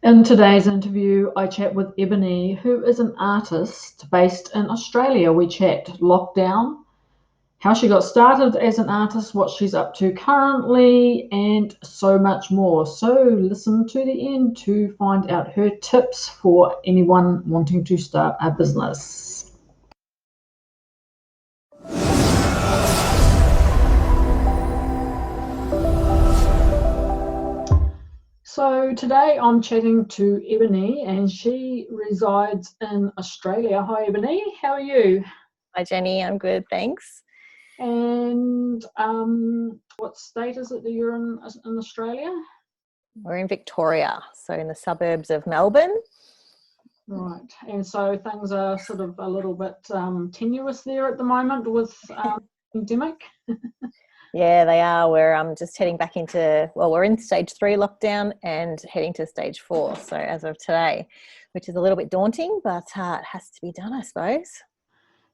In today's interview, I chat with Ebony, who is an artist based in Australia. We chat lockdown, how she got started as an artist, what she's up to currently, and so much more. So listen to the end to find out her tips for anyone wanting to start a business. So today I'm chatting to Ebony and she resides in Australia. Hi Ebony, how are you? Hi Jenny, I'm good, thanks. And what state is it that you're in Australia? We're in Victoria, so in the suburbs of Melbourne. Right, and so things are sort of a little bit tenuous there at the moment with pandemic. Yeah, they are. We're just heading back into, we're in stage 3 lockdown and heading to stage 4. So as of today, which is a little bit daunting, but it has to be done, I suppose.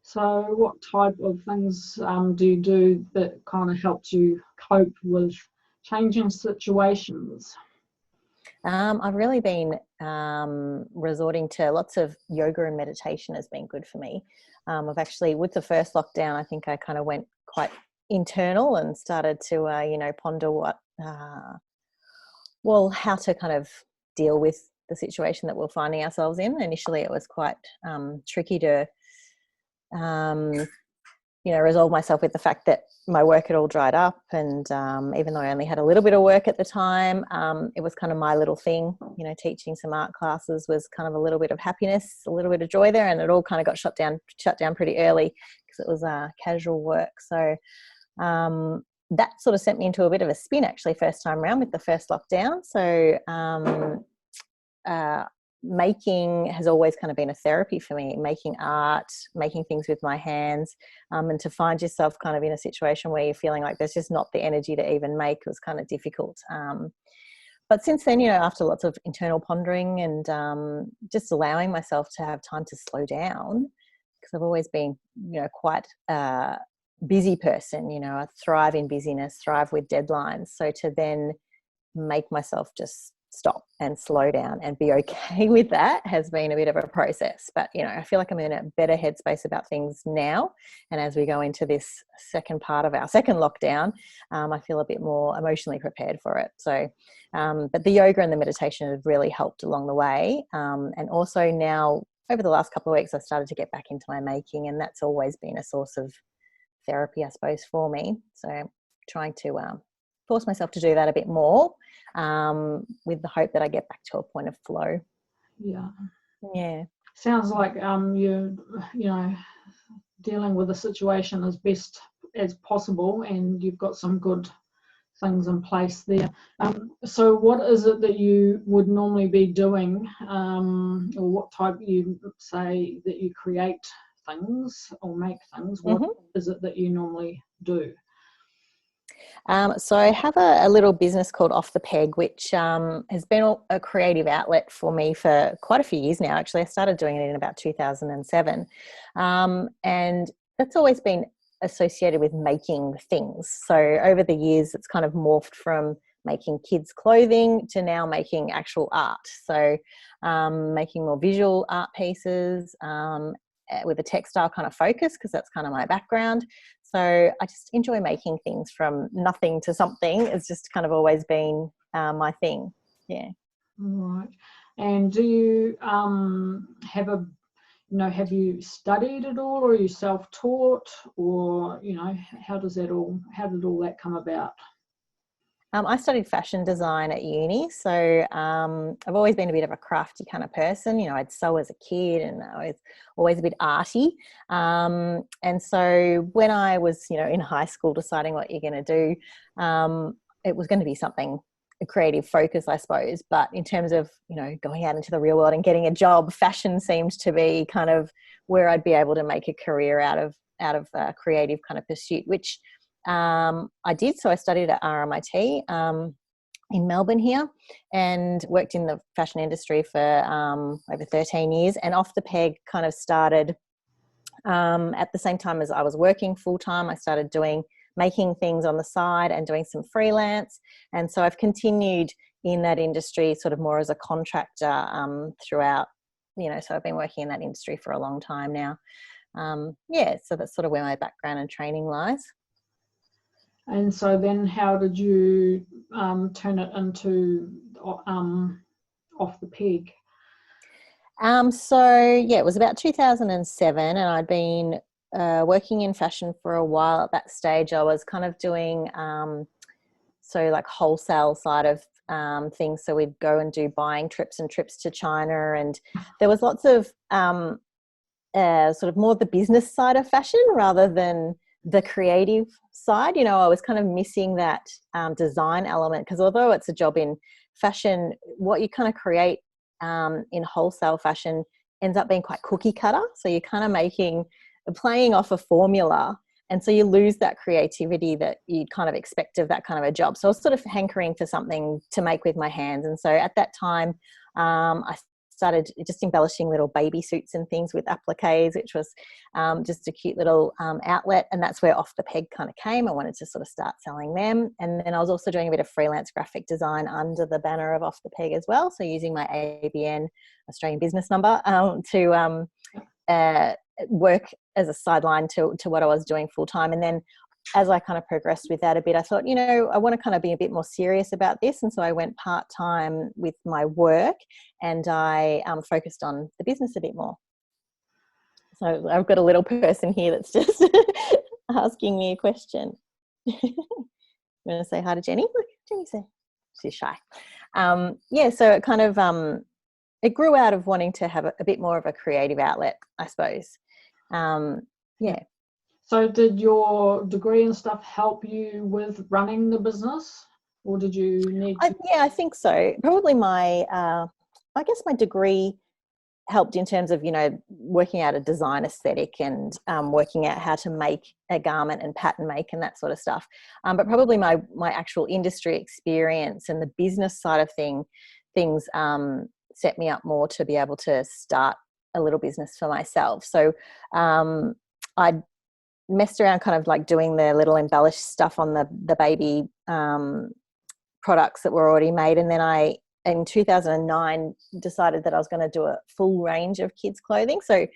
So what type of things do you do that kind of helps you cope with changing situations? I've really been resorting to lots of yoga and meditation has been good for me. I've actually, with the first lockdown, I think I kind of went quite internal and started to, ponder how to kind of deal with the situation that we're finding ourselves in. Initially, it was quite tricky to, resolve myself with the fact that my work had all dried up, and even though I only had a little bit of work at the time, it was kind of my little thing. Teaching some art classes was kind of a little bit of happiness, a little bit of joy there, and it all kind of got shut down pretty early because it was casual work. So that sort of sent me into a bit of a spin actually first time around with the first lockdown. So making has always kind of been a therapy for me, making art, making things with my hands, and to find yourself kind of in a situation where you're feeling like there's just not the energy to even make was kind of difficult. But since then, after lots of internal pondering and just allowing myself to have time to slow down, because I've always been, quite a busy person, I thrive in busyness, thrive with deadlines. So to then make myself just stop and slow down and be okay with that has been a bit of a process. But I feel like I'm in a better headspace about things now, and as we go into this second part of our second lockdown, I feel a bit more emotionally prepared for it. So but the yoga and the meditation have really helped along the way, and also now over the last couple of weeks I've started to get back into my making, and that's always been a source of therapy, I suppose, for me. So trying to force myself to do that a bit more, with the hope that I get back to a point of flow. Yeah. Sounds like you're dealing with the situation as best as possible, and you've got some good things in place there. So what is it that you would normally be doing, or what type you say that you create things or make things? What is it that you normally do? So I have a little business called Off the Peg, which has been a creative outlet for me for quite a few years now. Actually, I started doing it in about 2007. And that's always been associated with making things. So over the years, it's kind of morphed from making kids' clothing to now making actual art. So making more visual art pieces with a textile kind of focus, because that's kind of my background. So I just enjoy making things from nothing to something. It's just kind of always been my thing. Yeah. Right. And do you have you studied at all, or are you self-taught, or how did all that come about? I studied fashion design at uni, so I've always been a bit of a crafty kind of person. I'd sew as a kid, and I was always a bit arty. And so when I was, in high school deciding what you're going to do, it was going to be something, a creative focus, I suppose. But in terms of, going out into the real world and getting a job, fashion seemed to be kind of where I'd be able to make a career out of a creative kind of pursuit, which I did. So I studied at RMIT in Melbourne here, and worked in the fashion industry for over 13 years. And Off the Peg kind of started at the same time as I was working full time. I started making things on the side and doing some freelance. And so I've continued in that industry sort of more as a contractor throughout, so I've been working in that industry for a long time now. So that's sort of where my background and training lies. And so then how did you turn it into Off the Peg? It was about 2007, and I'd been working in fashion for a while. At that stage, I was kind of doing like wholesale side of things. So we'd go and do buying trips and trips to China, and there was lots of sort of more the business side of fashion rather than the creative side. I was kind of missing that design element, because although it's a job in fashion, what you kind of create in wholesale fashion ends up being quite cookie cutter. So you're kind of playing off a formula, and so you lose that creativity that you'd kind of expect of that kind of a job. So I was sort of hankering for something to make with my hands. And so at that time, I started just embellishing little baby suits and things with appliques, which was just a cute little outlet. And that's where Off the Peg kind of came. I wanted to sort of start selling them. And then I was also doing a bit of freelance graphic design under the banner of Off the Peg as well. So using my ABN, Australian business number, to work as a sideline to what I was doing full time. And then as I kind of progressed with that a bit, I thought, I want to kind of be a bit more serious about this. And so I went part-time with my work, and I focused on the business a bit more. So I've got a little person here that's just asking me a question. You want to say hi to Jenny? Look, Jenny's there. She's shy. So it kind of, it grew out of wanting to have a bit more of a creative outlet, I suppose. So did your degree and stuff help you with running the business, or did you need to? I think so. Probably my degree helped in terms of, working out a design aesthetic and working out how to make a garment and pattern make and that sort of stuff. But probably my actual industry experience and the business side of things set me up more to be able to start a little business for myself. So I messed around kind of like doing the little embellished stuff on the baby products that were already made. And then I, in 2009, decided that I was going to do a full range of kids' clothing. So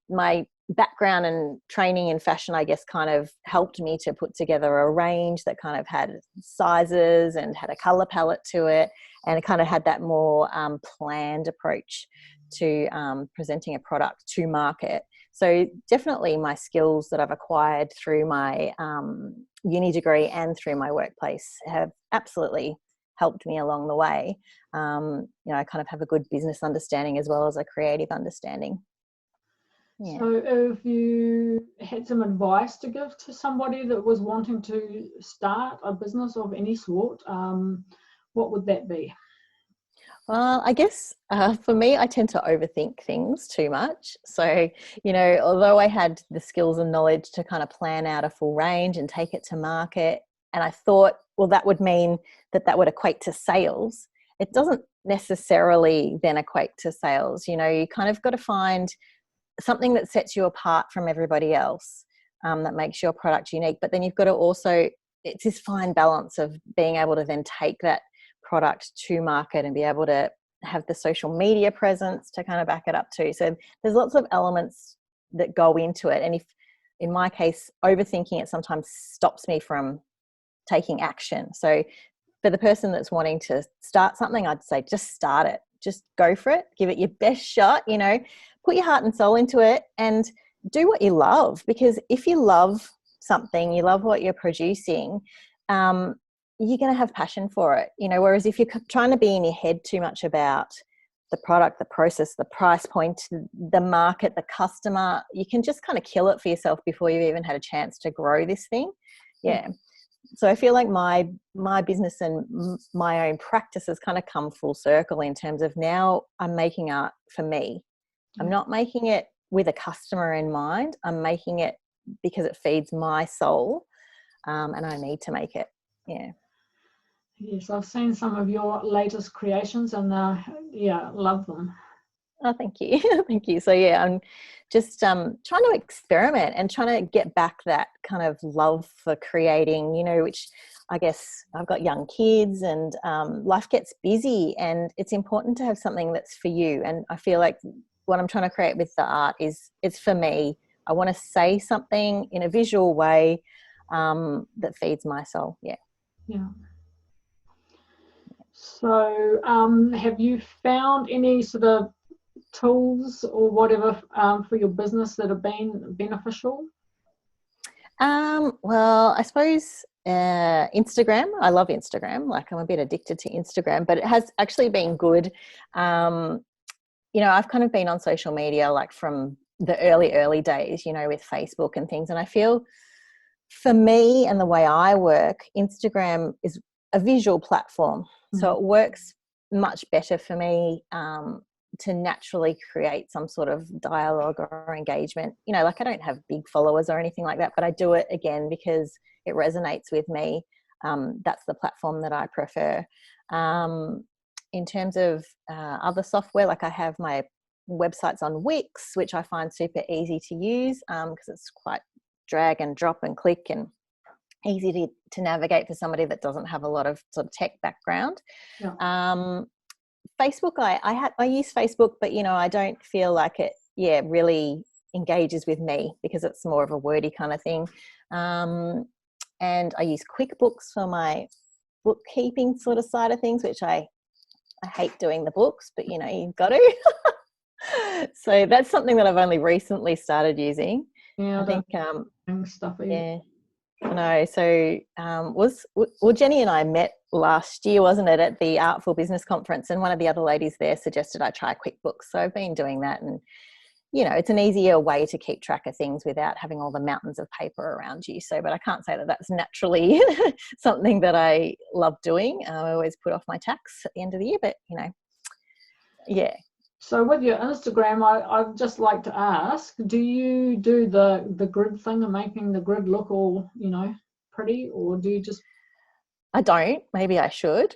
my background and training in fashion, I guess, kind of helped me to put together a range that kind of had sizes and had a colour palette to it, and it kind of had that more planned approach to presenting a product to market. So definitely my skills that I've acquired through my uni degree and through my workplace have absolutely helped me along the way. I kind of have a good business understanding as well as a creative understanding. Yeah. So if you had some advice to give to somebody that was wanting to start a business of any sort, what would that be? Well, I guess for me, I tend to overthink things too much. So, although I had the skills and knowledge to kind of plan out a full range and take it to market, and I thought, well, that would mean that would equate to sales. It doesn't necessarily then equate to sales. You kind of got to find something that sets you apart from everybody else, that makes your product unique. But then you've got to also, it's this fine balance of being able to then take that product to market and be able to have the social media presence to kind of back it up too. So there's lots of elements that go into it. And if, in my case, overthinking it sometimes stops me from taking action. So for the person that's wanting to start something, I'd say just start it. Just go for it. Give it your best shot, put your heart and soul into it and do what you love. Because if you love something, you love what you're producing, you're going to have passion for it, whereas if you're trying to be in your head too much about the product, the process, the price point, the market, the customer, you can just kind of kill it for yourself before you've even had a chance to grow this thing. Yeah. So I feel like my business and my own practice has kind of come full circle in terms of now I'm making art for me. I'm not making it with a customer in mind. I'm making it because it feeds my soul, and I need to make it. Yeah. Yes, I've seen some of your latest creations and love them. Oh, thank you. Thank you. So yeah, I'm just trying to experiment and trying to get back that kind of love for creating, which I guess I've got young kids, and life gets busy, and it's important to have something that's for you. And I feel like what I'm trying to create with the art is it's for me. I want to say something in a visual way that feeds my soul. Yeah. Yeah. So have you found any sort of tools or whatever for your business that have been beneficial? Well, I suppose Instagram. I love Instagram. Like, I'm a bit addicted to Instagram, but it has actually been good. I've kind of been on social media like from the early days, with Facebook and things. And I feel for me and the way I work, Instagram is a visual platform. So it works much better for me to naturally create some sort of dialogue or engagement. Like, I don't have big followers or anything like that, but I do it again because it resonates with me. That's the platform that I prefer. In terms of other software, like I have my websites on Wix, which I find super easy to use because it's quite drag and drop and click and easy to navigate for somebody that doesn't have a lot of sort of tech background. Yeah. Facebook, I use Facebook, but I don't feel like it really engages with me because it's more of a wordy kind of thing. And I use QuickBooks for my bookkeeping sort of side of things, which I hate doing the books, but you've got to. So that's something that I've only recently started using. Yeah, I think stuff. Yeah, I know. So Jenny and I met last year, wasn't it, at the Artful Business Conference, and one of the other ladies there suggested I try QuickBooks. So I've been doing that, and it's an easier way to keep track of things without having all the mountains of paper around you. So, but I can't say that that's naturally something that I love doing. I always put off my tax at the end of the year, but yeah. So with your Instagram, I'd just like to ask, do you do the grid thing and making the grid look all, pretty, or do you just... I don't. Maybe I should.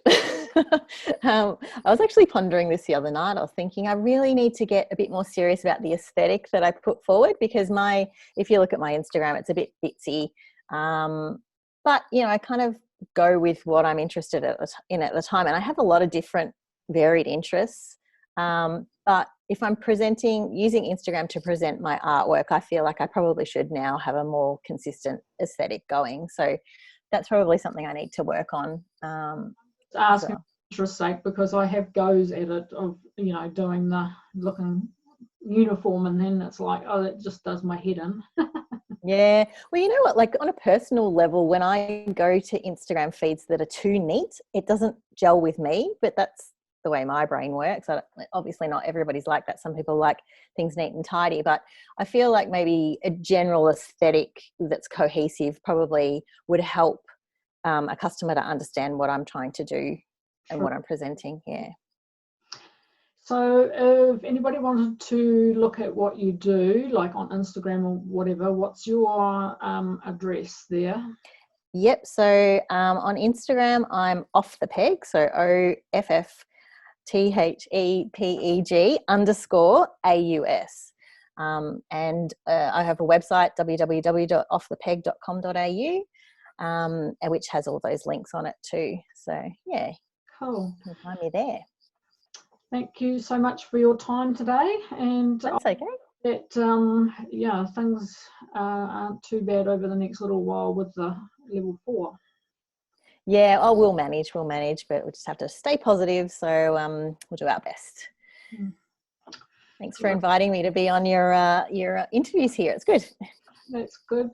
I was actually pondering this the other night. I was thinking I really need to get a bit more serious about the aesthetic that I put forward, because if you look at my Instagram, it's a bit bitsy. But, I kind of go with what I'm interested in at the time. And I have a lot of different varied interests. But if I'm using Instagram to present my artwork, I feel like I probably should now have a more consistent aesthetic going. So that's probably something I need to work on. Asking for interest's sake, because I have goes at it of, doing the looking uniform, and then it's like, oh, that just does my head in. Yeah. Well, you know what, like on a personal level, when I go to Instagram feeds that are too neat, it doesn't gel with me, but that's the way my brain works. Obviously not everybody's like that. Some people like things neat and tidy, but I feel like maybe a general aesthetic that's cohesive probably would help a customer to understand what I'm trying to do and what I'm presenting. Yeah. So if anybody wanted to look at what you do, like on Instagram or whatever, what's your address there? Yep. So on Instagram, I'm Off the Peg. So OFFTHEPEG_AUS. And I have a website, www.offthepeg.com.au, which has all those links on it too. So yeah, cool. You can find me there. Thank you so much for your time today. And that's okay. That things aren't too bad over the next little while with the level 4. Yeah, we'll manage, but we'll just have to stay positive. So we'll do our best. Thanks for inviting me to be on your interviews here. It's good. That's good.